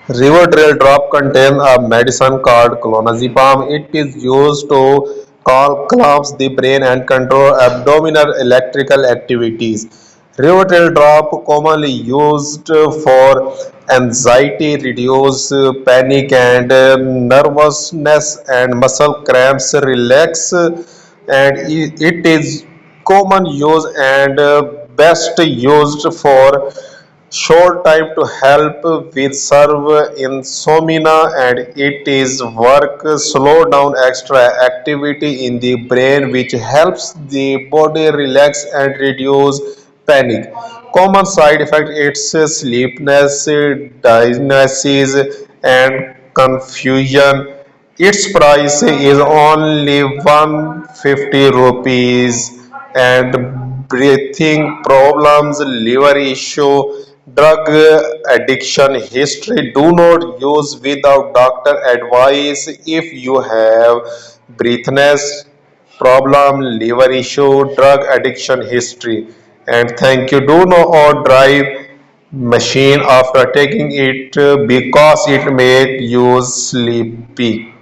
Rivotril drop contains a medicine called Clonazepam. It is used to calm the brain and control abdominal electrical activities. Rivotril drop commonly used for anxiety, reduce panic and nervousness and muscle cramps, relax, and it is common use and best used for short time to help with serve insomnia, and it is work slow down extra activity in the brain which helps the body relax and reduce panic. Common side effect, it's sleepiness, dizziness and confusion. Its price is only 150 rupees, and breathing problems, liver issue, drug addiction history. Do not use without doctor advice. If you have breathness problem, liver issue, drug addiction history. And thank you. Do not drive machine after taking it because it make you sleepy.